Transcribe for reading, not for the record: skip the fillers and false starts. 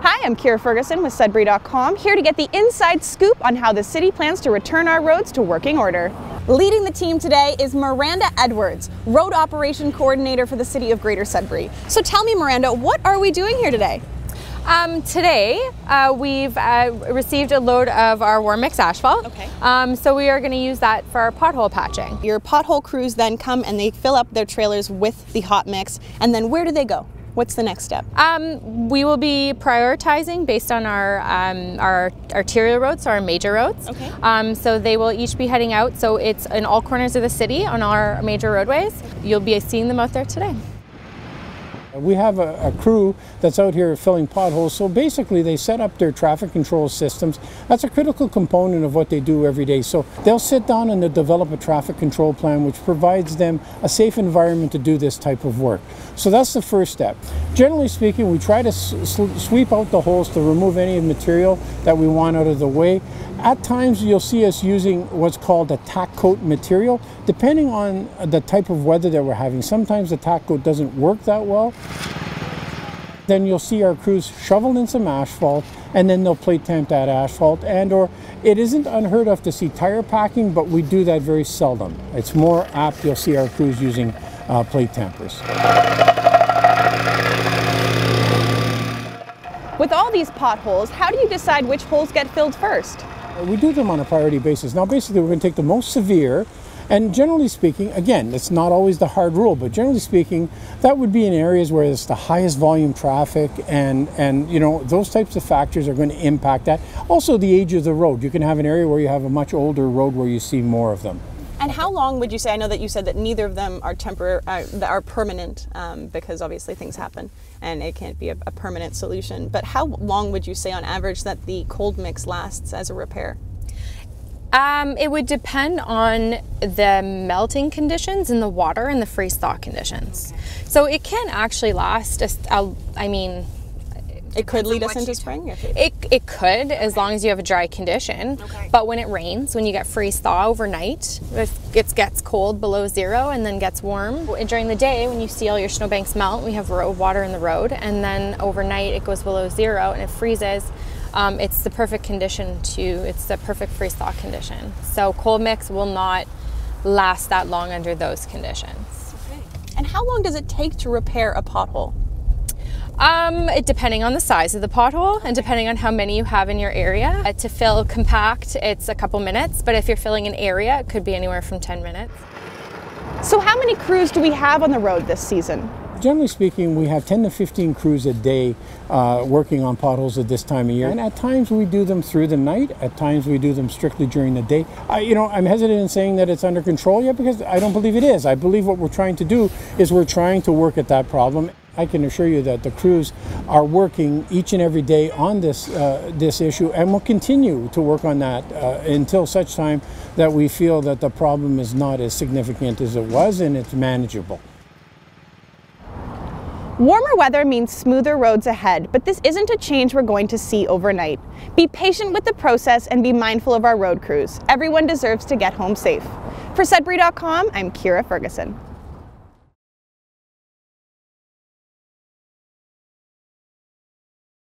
Hi, I'm Kira Ferguson with Sudbury.com, here to get the inside scoop on how the city plans to return our roads to working order. Leading the team today is Miranda Edwards, Road Operation Coordinator for the City of Greater Sudbury. So tell me, Miranda, what are we doing here today? Today, we've received a load of our warm mix asphalt. Okay. So we are going to use that for our pothole patching. Your pothole crews then come and they fill up their trailers with the hot mix, and then where do they go? What's the next step? We will be prioritizing based on our arterial roads, so our major roads. Okay. So they will each be heading out. So it's in all corners of the city on our major roadways. You'll be seeing them out there today. We have a crew that's out here filling potholes, so basically they set up their traffic control systems. That's a critical component of what they do every day. So they'll sit down and they'll develop a traffic control plan which provides them a safe environment to do this type of work. So that's the first step. Generally speaking, we try to sweep out the holes to remove any material that we want out of the way. At times you'll see us using what's called a tack coat material, depending on the type of weather that we're having. Sometimes the tack coat doesn't work that well. Then you'll see our crews shovel in some asphalt, and then they'll plate temp that asphalt. Or it isn't unheard of to see tire packing, but we do that very seldom. It's more apt you'll see our crews using plate tempers. With all these potholes, how do you decide which holes get filled first? We do them on a priority basis. Now basically we're going to take the most severe, and generally speaking, again, it's not always the hard rule, but generally speaking, that would be in areas where it's the highest volume traffic, and you know, those types of factors are going to impact that. Also the age of the road. You can have an area where you have a much older road where you see more of them. And how long would you say, I know that you said that neither of them are are permanent, because obviously things happen and it can't be a permanent solution, but how long would you say on average that the cold mix lasts as a repair? It would depend on the melting conditions in the water and the freeze-thaw conditions. Okay. So it can actually last, I mean, it could lead us into spring? It could, as long as you have a dry condition. Okay. But when it rains, when you get freeze-thaw overnight, it gets cold below zero and then gets warm. During the day, when you see all your snowbanks melt, we have road water in the road, and then overnight it goes below zero and it freezes. It's the perfect condition it's the perfect freeze-thaw condition. So cold mix will not last that long under those conditions. Okay. And how long does it take to repair a pothole? Depending on the size of the pothole and depending on how many you have in your area. To fill compact, it's a couple minutes, but if you're filling an area, it could be anywhere from 10 minutes. So how many crews do we have on the road this season? Generally speaking, we have 10 to 15 crews a day working on potholes at this time of year. And at times we do them through the night, at times we do them strictly during the day. You know, I'm hesitant in saying that it's under control yet because I don't believe it is. I believe what we're trying to do is we're trying to work at that problem. I can assure you that the crews are working each and every day on this issue, and will continue to work on that until such time that we feel that the problem is not as significant as it was and it's manageable. Warmer weather means smoother roads ahead, but this isn't a change we're going to see overnight. Be patient with the process and be mindful of our road crews. Everyone deserves to get home safe. For Sudbury.com, I'm Kira Ferguson.